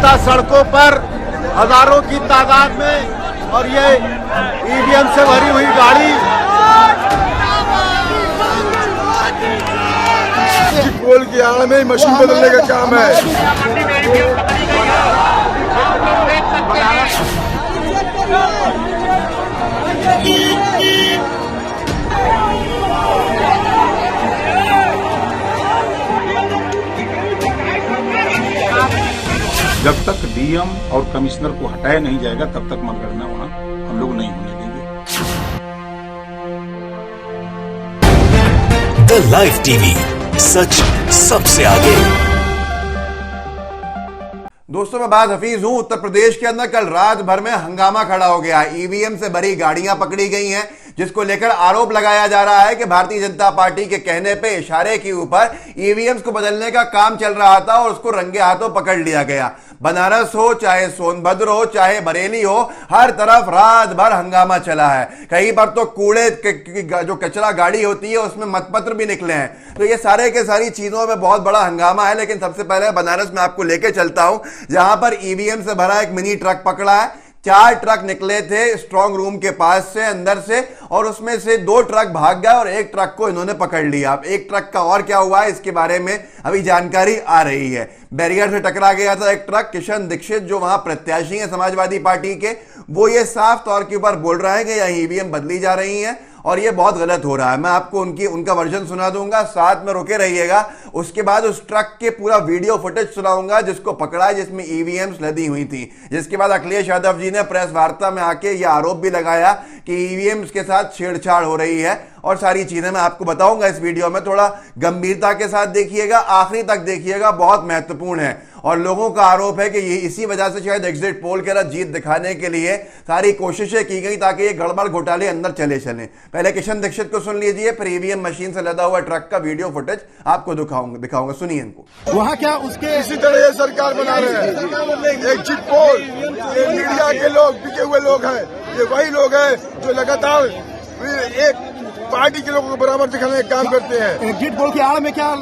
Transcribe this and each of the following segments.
जनता सड़कों पर हजारों की तादाद में और ये ईवीएम से भरी हुई गाड़ी पोल की आड़ में मशीन बदलने का काम है। जब तक डीएम और कमिश्नर को हटाया नहीं जाएगा तब तक मतगणना वहां हम लोग नहीं होने देंगे। द लाइव टीवी, सच सबसे आगे। दोस्तों, मैं बात हफीज हूं। उत्तर प्रदेश के अंदर कल रात भर में हंगामा खड़ा हो गया। ईवीएम से भरी गाड़ियां पकड़ी गई हैं, जिसको लेकर आरोप लगाया जा रहा है कि भारतीय जनता पार्टी के कहने पे, इशारे के ऊपर ईवीएम को बदलने का काम चल रहा था और उसको रंगे हाथों पकड़ लिया गया। बनारस हो, चाहे सोनभद्र हो, चाहे बरेली हो, हर तरफ रात भर हंगामा चला है। कहीं पर तो कूड़े जो कचरा गाड़ी होती है उसमें मतपत्र भी निकले हैं। तो ये सारे के सारी चीजों में बहुत बड़ा हंगामा है। लेकिन सबसे पहले बनारस में आपको लेके चलता हूं, जहां पर ईवीएम से भरा एक मिनी ट्रक पकड़ा है। 4 ट्रक निकले थे स्ट्रांग रूम के पास से, अंदर से, और उसमें से 2 ट्रक भाग गए और 1 ट्रक को इन्होंने पकड़ लिया। अब 1 ट्रक का और क्या हुआ है इसके बारे में अभी जानकारी आ रही है। बैरियर से टकरा गया था एक ट्रक। किशन दीक्षित जो वहां प्रत्याशी हैं समाजवादी पार्टी के, वो ये साफ तौर के ऊपर बोल रहे हैं कि यहाँ ईवीएम बदली जा रही है और ये बहुत गलत हो रहा है। मैं आपको उनका वर्जन सुना दूंगा, साथ में रुके रहिएगा। उसके बाद उस ट्रक के पूरा वीडियो फुटेज सुनाऊंगा जिसको पकड़ा है, जिसमें ईवीएम्स लदी हुई थी। जिसके बाद अखिलेश यादव जी ने प्रेस वार्ता में आके ये आरोप भी लगाया कि ईवीएम्स के साथ छेड़छाड़ हो रही है और सारी चीजें मैं आपको बताऊंगा इस वीडियो में। थोड़ा गंभीरता के साथ देखिएगा, आखिरी तक देखिएगा, बहुत महत्वपूर्ण है। और लोगों का आरोप है कि ये इसी वजह से शायद एग्जिट पोल के अंदर जीत दिखाने के लिए सारी कोशिशें की गई ताकि ये गड़बड़ घोटाले अंदर चले चलें। पहले किशन दीक्षित को सुन लीजिए, फिर ईवीएम मशीन से लदा हुआ ट्रक का वीडियो फुटेज आपको दिखाऊंगा। सुनिए इनको। वहाँ क्या उसके इसी तरह ये सरकार बना रहे हैं। एग्जिट पोल, ये मीडिया के लोग, बिके हुए लोग हैं, ये वही लोग हैं जो लगातार एक पार्टी के लोगों को बराबर दिखाने का काम करते हैं। एग्जिट पोल की आड़ में क्या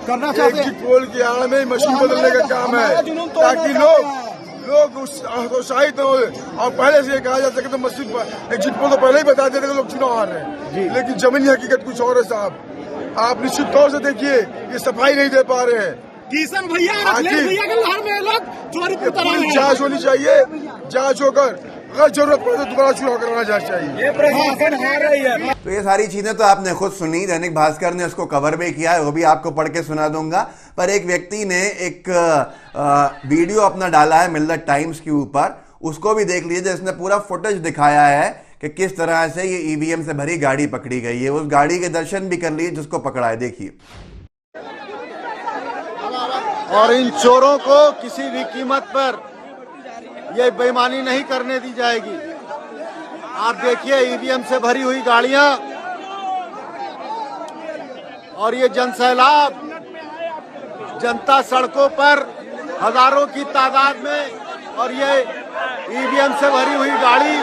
करना चाहते हैं? एग्जिट पोल की आड़ में मशीन बदलने का काम है ताकि लोग उत्साहित न हो। और पहले से ये कहा जा सके तो मशीन एग्जिट पोल तो पहले ही बता देते कि लोग चुनाव हार रहे हैं, लेकिन जमीनी हकीकत कुछ और है साहब। आप निश्चित तौर से देखिए ये सफाई नहीं दे पा रहे हैं। किशन भैया पूरी जांच होनी चाहिए, जांच होकर अगर जरूरत पड़े तो दोबारा चुनाव करवाना चाहिए। तो ये सारी चीजें तो आपने खुद सुनी, दैनिक भास्कर ने उसको कवर भी किया है, वो भी आपको पढ़ के सुना दूंगा। पर एक व्यक्ति ने एक वीडियो अपना डाला है मिल्लत टाइम्स के ऊपर, उसको भी देख लीजिए, जिसने पूरा फुटेज दिखाया है कि किस तरह से ये ईवीएम से भरी गाड़ी पकड़ी गई है। उस गाड़ी के दर्शन भी कर लीजिए जिसको पकड़ा है, देखिए। और इन चोरों को किसी भी कीमत पर ये बेईमानी नहीं करने दी जाएगी। आप देखिए ईवीएम से भरी हुई गाड़ियां और ये जनसैलाब, जनता सड़कों पर हजारों की तादाद में और ये ईवीएम से भरी हुई गाड़ी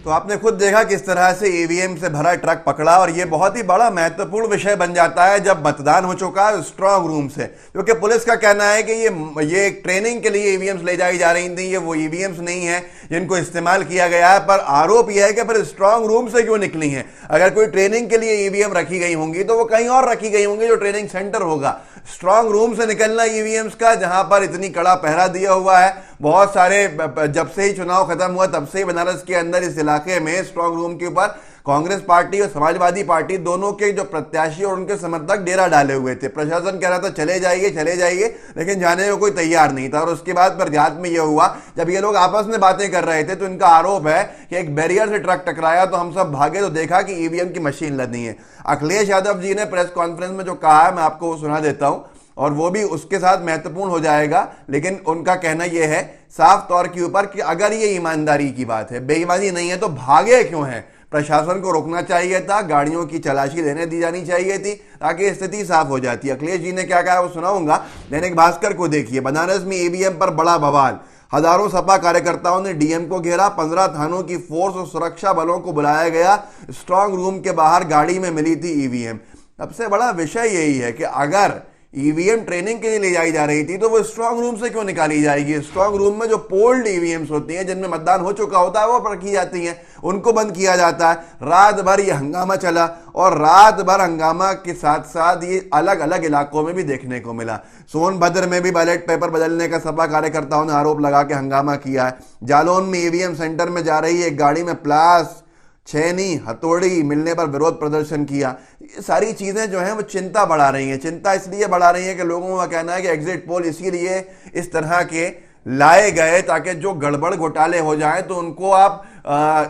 तो आपने खुद देखा किस तरह से ईवीएम से भरा ट्रक पकड़ा और ये बहुत ही बड़ा महत्वपूर्ण विषय बन जाता है जब मतदान हो चुका है स्ट्रांग रूम से, क्योंकि पुलिस का कहना है कि ये एक ट्रेनिंग के लिए ईवीएम्स ले जाई जा रही थी। ये वो ईवीएम्स नहीं है जिनको इस्तेमाल किया गया है। पर आरोप यह है कि फिर स्ट्रांग रूम से क्यों निकली हैं? अगर कोई ट्रेनिंग के लिए ईवीएम रखी गई होंगी तो वो कहीं और रखी गई होंगी जो ट्रेनिंग सेंटर होगा। स्ट्रांग रूम से निकलना ईवीएम्स का, जहां पर इतनी कड़ा पहरा दिया हुआ है, बहुत सारे, जब से ही चुनाव खत्म हुआ तब से ही बनारस के अंदर इस इलाके में स्ट्रांग रूम के ऊपर कांग्रेस पार्टी और समाजवादी पार्टी दोनों के जो प्रत्याशी और उनके समर्थक डेरा डाले हुए थे। प्रशासन कह रहा था चले जाइए, लेकिन जाने को कोई तैयार नहीं था। और उसके बाद पर रात में यह हुआ, जब ये लोग आपस में बातें कर रहे थे तो इनका आरोप है कि एक बैरियर से ट्रक टकराया तो हम सब भागे तो देखा कि ईवीएम की मशीन लदी है। अखिलेश यादव जी ने प्रेस कॉन्फ्रेंस में जो कहा है मैं आपको वो सुना देता हूं और वो भी उसके साथ महत्वपूर्ण हो जाएगा। लेकिन उनका कहना यह है साफ तौर के ऊपर कि अगर ये ईमानदारी की बात है, बेईमानी नहीं है, तो भागे क्यों है? प्रशासन को रोकना चाहिए था, गाड़ियों की तलाशी लेने दी जानी चाहिए थी ताकि स्थिति साफ हो जाती। अखिलेश जी ने क्या कहा वो सुनाऊंगा। दैनिक भास्कर को देखिए, बनारस में ईवीएम पर बड़ा बवाल, हजारों सपा कार्यकर्ताओं ने डीएम को घेरा, 15 थानों की फोर्स और सुरक्षा बलों को बुलाया गया। स्ट्रांग रूम के बाहर गाड़ी में मिली थी ईवीएम। सबसे बड़ा विषय यही है कि अगर ईवीएम ट्रेनिंग के लिए ले जाई जा रही थी तो वो स्ट्रांग रूम से क्यों निकाली जाएगी? स्ट्रांग रूम में जो पोल्ड ईवीएम्स होती हैं, जिनमें मतदान हो चुका होता है, वो रखी जाती हैं, उनको बंद किया जाता है। रात भर ये हंगामा चला और रात भर हंगामा के साथ साथ ये अलग अलग इलाकों में भी देखने को मिला। सोनभद्र में भी बैलेट पेपर बदलने का सपा कार्यकर्ताओं ने आरोप लगा के हंगामा किया है। जालौन में ईवीएम सेंटर में जा रही एक गाड़ी में प्लास, छेनी, हथौड़ी मिलने पर विरोध प्रदर्शन किया। ये सारी चीजें जो हैं वो चिंता बढ़ा रही हैं। चिंता इसलिए बढ़ा रही है कि लोगों का कहना है कि एग्जिट पोल इसीलिए इस तरह के लाए गए ताकि जो गड़बड़ घोटाले हो जाएं तो उनको आप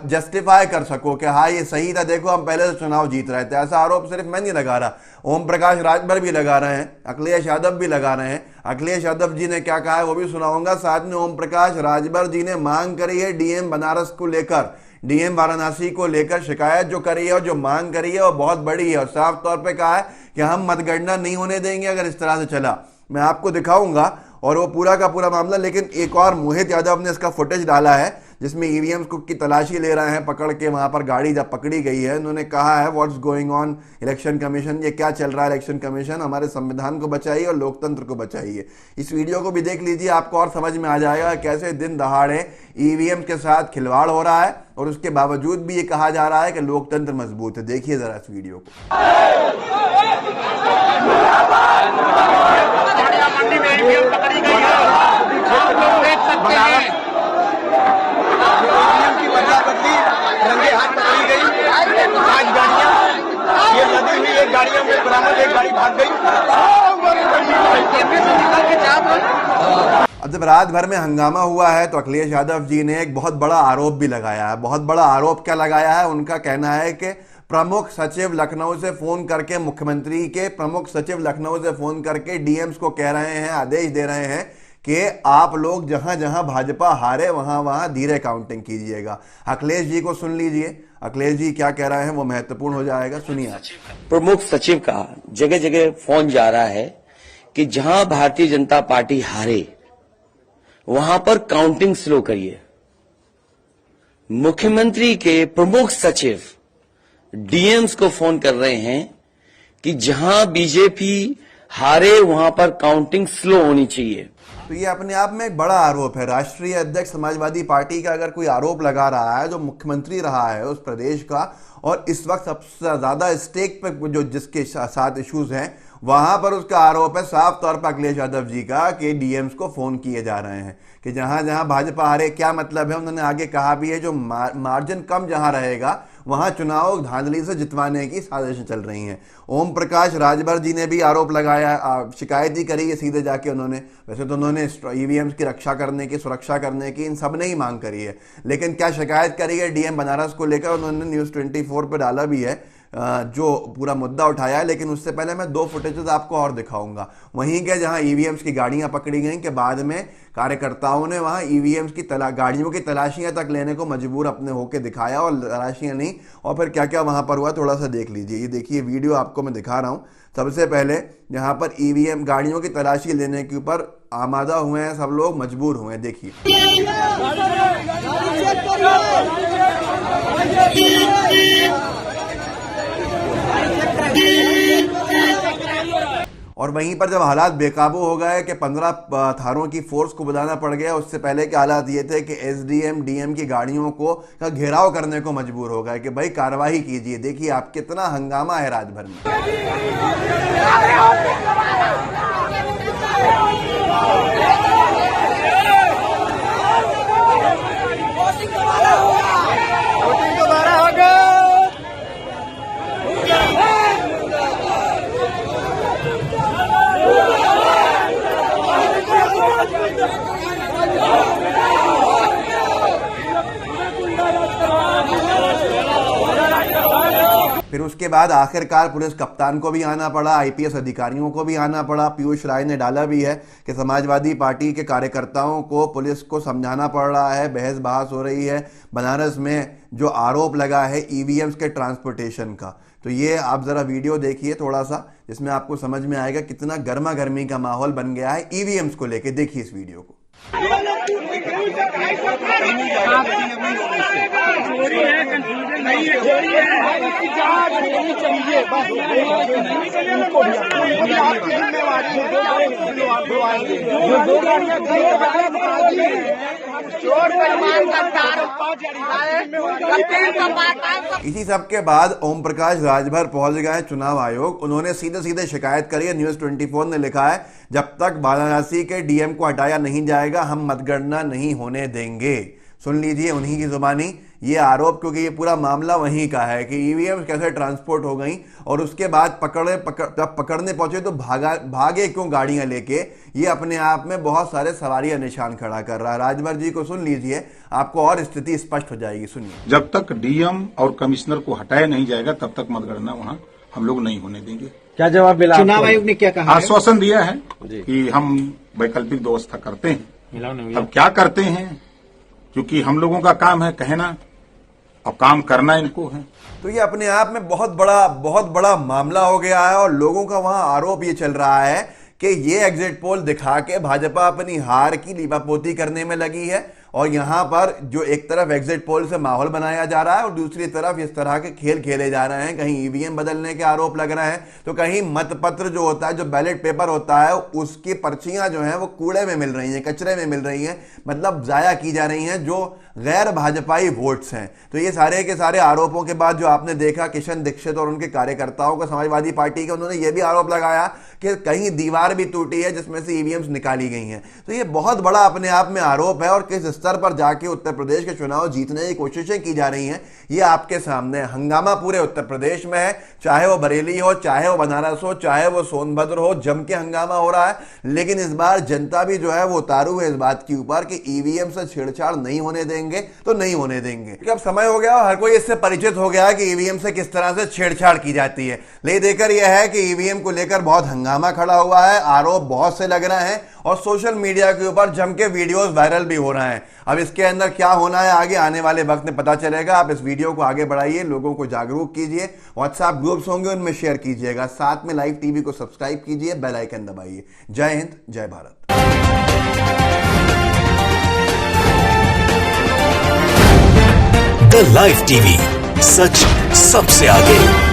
जस्टिफाई कर सको कि हाँ ये सही था, देखो हम पहले से चुनाव जीत रहे थे। ऐसा आरोप सिर्फ मैं नहीं लगा रहा, ओम प्रकाश राजभर भी लगा रहे हैं, अखिलेश यादव भी लगा रहे हैं। अखिलेश यादव जी ने क्या कहा है वो भी सुनाऊंगा। साथ में ओम प्रकाश राजभर जी ने मांग करी है डीएम बनारस को लेकर, डीएम वाराणसी को लेकर शिकायत जो करी है और जो मांग करी है वो बहुत बड़ी है और साफ तौर पे कहा है कि हम मतगणना नहीं होने देंगे अगर इस तरह से चला। मैं आपको दिखाऊंगा और वो पूरा का पूरा मामला। लेकिन एक और मोहित यादव ने इसका फुटेज डाला है जिसमें ईवीएम की तलाशी ले रहे हैं पकड़ के। वहां पर गाड़ी जब पकड़ी गई है, उन्होंने कहा है what's going on election commission, ये क्या चल रहा है इलेक्शन कमीशन, हमारे संविधान को बचाइए और लोकतंत्र को बचाइए। इस वीडियो को भी देख लीजिए, आपको और समझ में आ जाएगा कैसे दिन दहाड़े ईवीएम के साथ खिलवाड़ हो रहा है और उसके बावजूद भी ये कहा जा रहा है कि लोकतंत्र मजबूत है। देखिए जरा इस वीडियो को। पकड़ी गई है, आप लोग देख सकते हैं रंगे हाथ पकड़ी गई। 5 गाड़ियां ये लदी हुई, एक गाड़ियों में बरामद, एक गाड़ी भाग गई। अब जब रात भर में हंगामा हुआ है तो अखिलेश यादव जी ने एक बहुत बड़ा आरोप भी लगाया है। बहुत बड़ा आरोप क्या लगाया है? उनका कहना है कि प्रमुख सचिव लखनऊ से फोन करके, मुख्यमंत्री के प्रमुख सचिव लखनऊ से फोन करके डीएम्स को कह रहे हैं, आदेश दे रहे हैं कि आप लोग जहां जहां भाजपा हारे वहां वहां धीरे काउंटिंग कीजिएगा। अखिलेश जी को सुन लीजिए, अखिलेश जी क्या कह रहे हैं, वो महत्वपूर्ण हो जाएगा, सुनिए। प्रमुख सचिव का जगह जगह फोन जा रहा है कि जहां भारतीय जनता पार्टी हारे वहां पर काउंटिंग स्लो करिए। मुख्यमंत्री के प्रमुख सचिव डीएम्स को फोन कर रहे हैं कि जहां बीजेपी हारे वहां पर काउंटिंग स्लो होनी चाहिए। तो ये अपने आप में एक बड़ा आरोप है। राष्ट्रीय अध्यक्ष समाजवादी पार्टी का अगर कोई आरोप लगा रहा है, जो मुख्यमंत्री रहा है उस प्रदेश का और इस वक्त सबसे ज्यादा स्टेक पे जो जिसके साथ इश्यूज हैं, वहां पर उसका आरोप है साफ तौर पर अखिलेश यादव जी का कि डीएम्स को फोन किए जा रहे हैं कि जहां जहां भाजपा हारे। क्या मतलब है? उन्होंने आगे कहा भी है जो मार्जिन कम जहां रहेगा वहां चुनाव धांधली से जितवाने की साजिशें चल रही हैं। ओम प्रकाश राजभर जी ने भी आरोप लगाया, शिकायत ही करी है सीधे जाके उन्होंने। वैसे तो उन्होंने ईवीएम्स की रक्षा करने की, सुरक्षा करने की, इन सब ने ही मांग करी है, लेकिन क्या शिकायत करी है डीएम बनारस को लेकर उन्होंने न्यूज़ 24 पर डाला भी है जो पूरा मुद्दा उठाया है। लेकिन उससे पहले मैं 2 फुटेजेस आपको और दिखाऊंगा वहीं के जहां ईवीएम्स की गाड़ियां पकड़ी गई के बाद में कार्यकर्ताओं ने वहां ईवीएम्स की गाड़ियों की तलाशियां तक लेने को मजबूर अपने होके दिखाया और तलाशियां नहीं, और फिर क्या क्या वहां पर हुआ थोड़ा सा देख लीजिए। ये देखिए वीडियो आपको मैं दिखा रहा हूं। सबसे पहले यहाँ पर ईवीएम गाड़ियों की तलाशी लेने के ऊपर आमादा हुए हैं सब लोग, मजबूर हुए हैं। देखिए और वहीं पर जब हालात बेकाबू हो गए कि 15 थानों की फोर्स को बुलाना पड़ गया, उससे पहले के हालात ये थे कि एसडीएम डीएम की गाड़ियों को का घेराव करने को मजबूर हो गए कि भाई कार्रवाई कीजिए। देखिए आप कितना हंगामा है रात भर में। फिर उसके बाद आखिरकार पुलिस कप्तान को भी आना पड़ा, आईपीएस अधिकारियों को भी आना पड़ा। पीयूष राय ने डाला भी है कि समाजवादी पार्टी के कार्यकर्ताओं को पुलिस को समझाना पड़ रहा है, बहस बहस हो रही है बनारस में जो आरोप लगा है ईवीएम्स के ट्रांसपोर्टेशन का। तो ये आप जरा वीडियो देखिए थोड़ा सा, जिसमें आपको समझ में आएगा कितना गर्मा गर्मी का माहौल बन गया है ईवीएम्स को लेके। देखिए इस वीडियो को। इसी सब के बाद ओम प्रकाश राजभर पहुंच गए चुनाव आयोग। उन्होंने सीधे सीधे शिकायत करी है। न्यूज 24 ने लिखा है, जब तक वाराणसी के डीएम को हटाया नहीं जाएगा हम मतगणना नहीं होने देंगे। सुन लीजिए उन्हीं की जुबानी ये आरोप, क्योंकि ये पूरा मामला वहीं का है कि ईवीएम कैसे ट्रांसपोर्ट हो गई और उसके बाद जब पकड़ने पहुंचे तो भागे क्यों गाड़ियां लेके। ये अपने आप में बहुत सारे सवालिया निशान खड़ा कर रहा है। राजभर जी को सुन लीजिए, आपको और स्थिति स्पष्ट हो जाएगी। सुनिए। जब तक डीएम और कमिश्नर को हटाया नहीं जाएगा तब तक मतगणना वहां हम लोग नहीं होने देंगे। क्या जवाब मिला? चुनाव आयोग ने क्या कहा? आश्वासन दिया है कि हम वैकल्पिक व्यवस्था करते हैं। अब क्या करते हैं, क्योंकि हम लोगों का काम है कहना और काम करना इनको है। तो ये अपने आप में बहुत बड़ा मामला हो गया है और लोगों का वहां आरोप ये चल रहा है कि ये एग्जिट पोल दिखा के भाजपा अपनी हार की लीपापोती करने में लगी है। और यहां पर जो एक तरफ एग्जिट पोल से माहौल बनाया जा रहा है और दूसरी तरफ इस तरह के खेल खेले जा रहे हैं। कहीं ईवीएम बदलने के आरोप लग रहे हैं तो कहीं मतपत्र जो होता है, जो बैलेट पेपर होता है, उसकी पर्चियां जो हैं वो कूड़े में मिल रही हैं, कचरे में मिल रही हैं, मतलब जाया की जा रही हैं जो गैर भाजपाई वोट्स हैं। तो ये सारे के सारे आरोपों के बाद जो आपने देखा किशन दीक्षित और उनके कार्यकर्ताओं को समाजवादी पार्टी के, उन्होंने ये भी आरोप लगाया कि कहीं दीवार भी टूटी है जिसमें से ईवीएम्स निकाली गई हैं। तो ये बहुत बड़ा अपने आप में आरोप है और किस स्तर पर जाके उत्तर प्रदेश के चुनाव जीतने की कोशिशें की जा रही हैं ये आपके सामने। हंगामा पूरे उत्तर प्रदेश में है, चाहे वो बरेली हो, चाहे वो बनारस हो, चाहे वो सोनभद्र हो, जम के हंगामा हो रहा है। लेकिन इस बार जनता भी जो है वो उतारू है इस बात के ऊपर कि ईवीएम से छेड़छाड़ नहीं होने देंगे तो नहीं होने देंगे। अब समय हो गया, हर कोई इससे परिचित हो गया कि ईवीएम से किस तरह से छेड़छाड़ की जाती है। ले देकर यह है कि ईवीएम को लेकर बहुत हंगामा खड़ा हुआ है, आरोप बहुत से लग रहे हैं और सोशल मीडिया के ऊपर जम के वीडियोस वायरल भी हो रहे हैं। अब इसके अंदर क्या होना है आगे आने वाले वक्त में पता चलेगा। आप इस वीडियो को आगे बढ़ाइए, लोगों को जागरूक कीजिए, व्हाट्सएप ग्रुप्स होंगे उनमें शेयर कीजिएगा, साथ में लाइव टीवी को सब्सक्राइब कीजिए, बेल आइकन दबाइए। जय हिंद, जय भारत। द लाइव टीवी, सच सबसे आगे।